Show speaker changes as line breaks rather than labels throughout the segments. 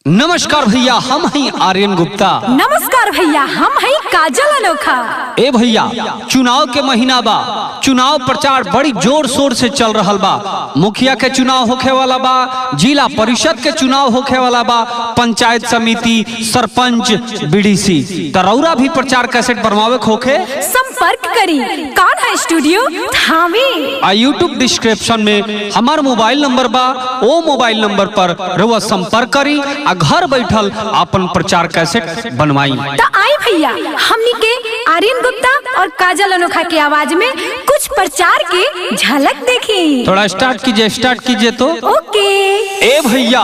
नमस्कार भैया, हम हैं आर्यन गुप्ता।
नमस्कार भैया, हम हैं काजल अनोखा।
ए भैया, चुनाव के महीना बा, चुनाव प्रचार बड़ी जोर शोर से चल रहा बा। मुखिया के चुनाव होखे वाला बा, जिला परिषद के चुनाव होखे वाला बा, पंचायत समिति, सरपंच, बीडीसी। तरौरा भी प्रचार कैसेट बनवावे होखे,
संपर्क करी। कौन है स्टूडियो थावे।
यूट्यूब डिस्क्रिप्शन में हमार मोबाइल नंबर बा, ओ मोबाइल नंबर पर रउआ संपर्क करी, घर बैठल अपन प्रचार कैसेट बनवाई।
तो आई भैया, हमनी के आर्यन गुप्ता और काजल अनोखा की आवाज में कुछ प्रचार के झलक देखी।
थोड़ा स्टार्ट कीजिए तो।
ओके।
ए भैया,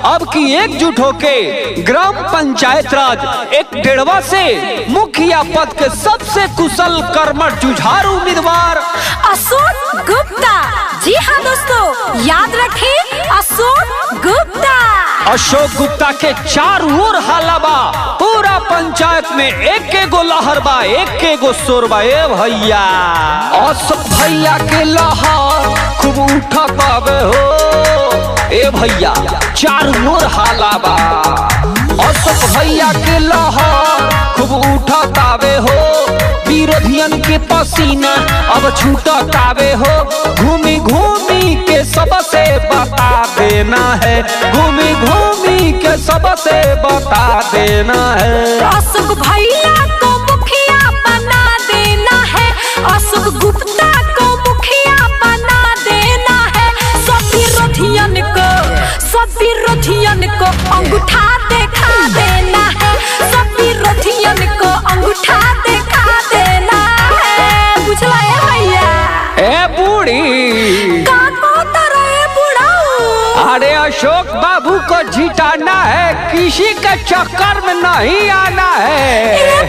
अब की एकजुट होके ग्राम पंचायत राज एक डेढ़वा से मुखिया पद के सबसे कुशल कर्मठ जुझारू उम्मीदवार
अशोक गुप्ता। जी हाँ दोस्तों, याद रखें अशोक गुप्ता।
अशोक गुप्ता के चारों ओर हाला बा, पूरा पंचायत में एक एगो लहर बा, एक एगो शोर बा। ए भैया, अशोक भैया के लहर खूब उठा पावे हो। ए भैया, चारों ओर हाला बा, अशोक भैया के लहर खूब उठा पावे हो। विरोधियन के पसीना अब छूटा कावे हो। घूमी घूमी के सबसे बता देना है, घूमी घूमी के सबसे बता देना है।
अशोक भैया को मुखिया बना देना है, अशोक गुप्ता को मुखिया बना देना है। सब विरोधियन को अंगूठा दिखा देना है, सब विरोधियन को अंगूठा दिखा देना है। बुझला है भैया?
ए बूढ़ी, अरे अशोक बाबू को जिताना है, किसी के चक्कर में नहीं आना है।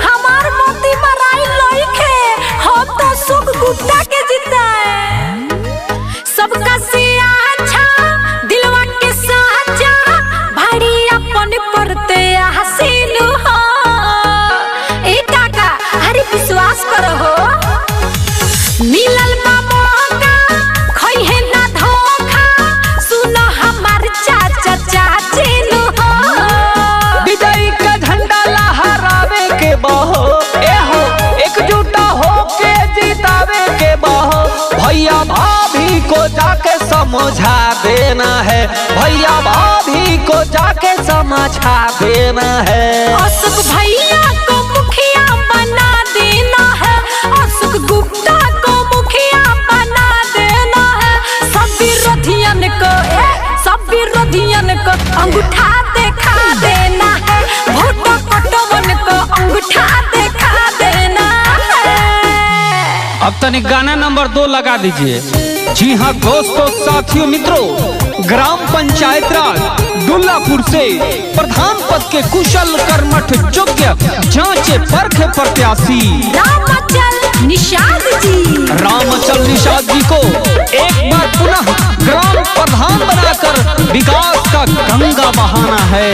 हमार मोती मराई लइके, हम तो अशोक गुप्ता के जीता है। सबका से अच्छा दिलवा के साचा, भाड़ी अपन परते हसीन हो। ए काका, अरे विश्वास करो हो, मिलल
भाभी को जाके समझा देना है, भैया भाभी को जाके समझा देना है।
अशोक भैया को मुखिया बना देना है, अशोक गुप्ता को मुखिया बना देना है। सब विरोधियन को अंगूठा दिखा देना है, वोटों कटवन को अंगूठा दिखा देना है।
अब तनिक गाना नंबर 2 लगा दीजिए। जी हाँ दोस्तों, साथियों, मित्रों, ग्राम पंचायत राज दुल्लापुर से प्रधान पद के कुशल कर्मठ योग्य जांचे परखे प्रत्याशी
रामचल निषाद जी
को एक बार पुनः ग्राम प्रधान बनाकर विकास का गंगा बहाना है।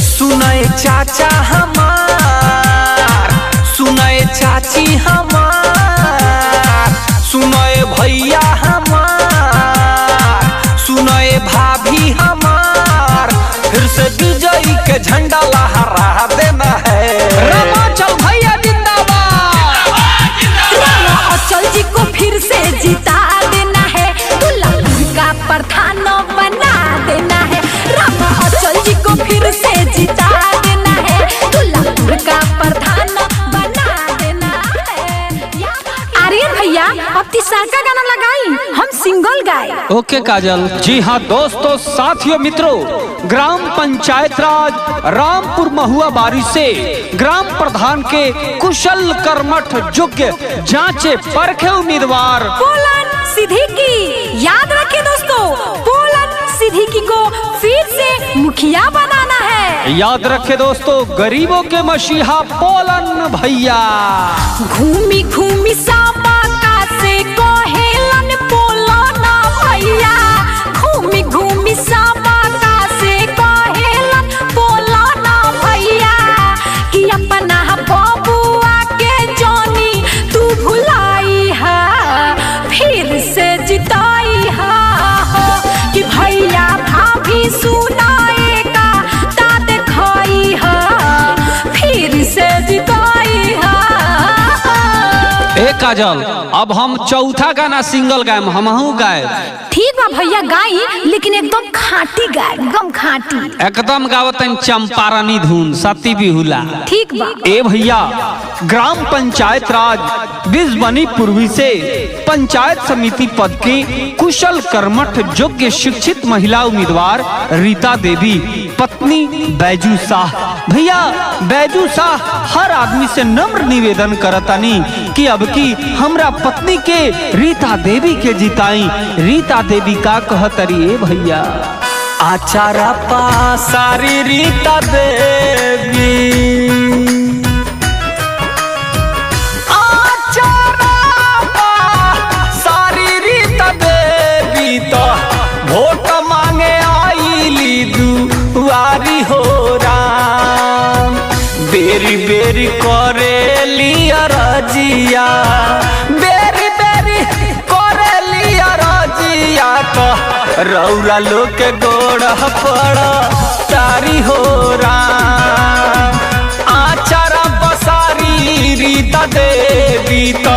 सुनाए चाचा हमार, सुनाए चाची हमार, सुनाए भैया हमार, सुनाए भाभी हमार, फिर से विजयी के झंडा लहरा देना है।
रामाचल भैया जिंदाबाद,
रामाचल जी को फिर से जिता देना है, दुल्लापुर का प्रधान बना देना है। रामाचल जी को फिर से जिता देना है, दुल्लापुर का प्रधान बना देना है। आर्यन भैया, अब तीसरा का गाना लगाई, हम सिंगल गाए।
ओके काजल। जी हाँ दोस्तों, साथियों, मित्रों, ग्राम पंचायत राज रामपुर महुआ बारी से ग्राम प्रधान के कुशल कर्मठ योग्य जांचे परखे उम्मीदवार
पोलन सिद्दीकी। याद रखें दोस्तों, पोलन सिद्दीकी को फिर से मुखिया बनाना है।
याद रखे दोस्तों, गरीबों के मसीहा पोलन भैया।
घूमी घूमी साबाका से कोहेलन पोलन भैया, घूमी घूमी साबाका से कोहेलन पोलन भैया, कि अपना बबुआ के जानी तू भुलाई है, फिर से जिताई है, कि भैया भाभी सुनाए
काजल, अब हम चौथा गाना सिंगल गायम, हमहू गाए।
ठीक बा भैया गाई, लेकिन एकदम खाटी गाय, एकदम खाटी।
एकदम गावतन चंपारनी धुन, सती बिहुला।
ठीक बा।
ए भैया, ग्राम पंचायत राज बिजबनी पूर्वी से पंचायत समिति पद के कुशल कर्मठ योग्य शिक्षित महिला उम्मीदवार रीता देवी पत्नी बैजू शाह। भैया बैजू शाह हर आदमी से नम्र निवेदन करतानी कि अब की हमरा पत्नी के रीता देवी के जिताई। रीता देवी का कहतरी ए भैया,
आचारा पासारी रीता देवी, आचारा पासारी रीता देवी तो वोट मांगे आईली दुआरी हो राम। बेरी बेरी करे लिया रजिया, बेरी बेरी करे लिया रजिया तो रौरा लोग के गोड़ पड़ तारी हो राम। आचारा बसारी रीता देवी तो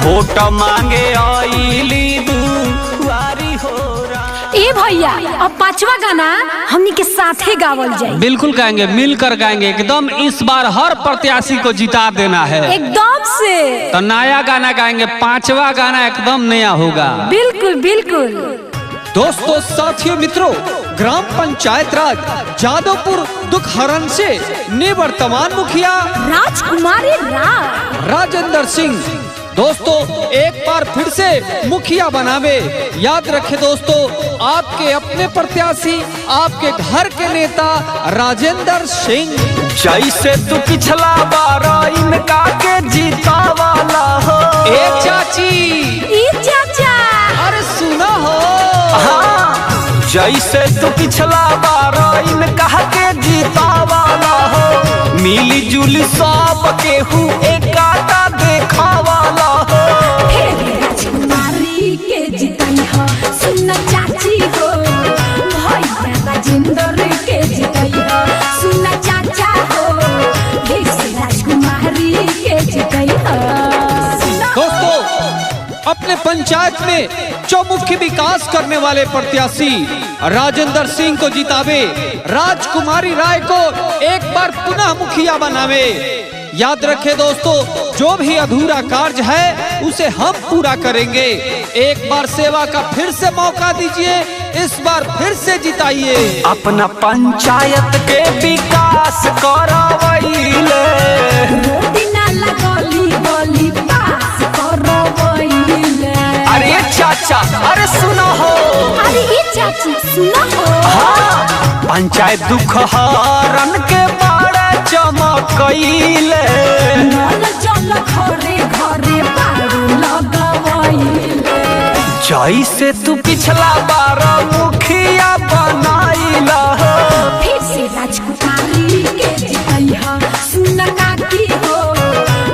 वोट मांगे आईली दुआरी हो राम।
ए भैया, अब पांचवा गाना हमनी के साथे गावल जाए।
बिल्कुल गाएंगे, मिलकर गाएंगे एकदम। इस बार हर प्रत्याशी को जिता देना है
एकदम से।
तो नया गाना गाएंगे, पांचवा गाना एकदम नया होगा।
बिल्कुल बिल्कुल।
दोस्तों, साथियों, मित्रों, ग्राम पंचायत राज जादवपुर दुखहरण से निवर्तमान मुखिया
राजकुमारी राव
राजेंद्र सिंह दोस्तों एक बार फिर से मुखिया बनावे। याद रखे दोस्तों, आपके अपने प्रत्याशी, आपके घर के नेता राजेंद्र सिंह।
जैसे तू पिछला बार इनका के जीता वाला हो।
ए चाची,
ई चाचा,
अरे सुना हो।
हाँ, जैसे तू पिछला बार इनका के जीता वाला हो। मिली जुली सब केहू एकाता देखा वाला हो।
राजकुमारी के जितई हो, सुन चाची हो। भैया राजेंद्र के जितई हो, सुन चाचा हो। राजकुमारी के जितई हो।
दोस्तों, अपने पंचायत में चौमुखी विकास करने वाले प्रत्याशी राजेंद्र सिंह को जितावे, राजकुमारी राय को एक बार पुनः मुखिया बनावे। याद रखें दोस्तों, जो भी अधूरा कार्य है उसे हम पूरा करेंगे। एक बार सेवा का फिर से मौका दीजिए, इस बार फिर से जिताइए।
अपना पंचायत के विकास करवैले, अरे चाचा, अरे सुनो हो।
अरे ये चाची सुनो हो।
हाँ, पंचायत दुख हरण के बारे चमकैले।
जल घरे घरे बारू लगवैले।
जैसे तू पिछला बार मुखिया बनाइला हो।
फिर से राजकुमारी के जितई हो, सुन काकी हो।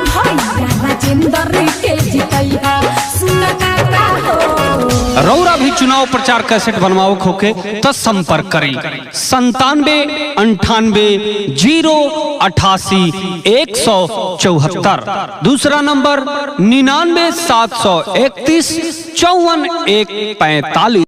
भैया राजेंद्र के जितई हो, सुन काका हो।
रौरा भी चुनाव प्रचार कैसेट बनवाओ खोके तो संपर्क करें 97 98 088 174। दूसरा नंबर 99 731 54 145।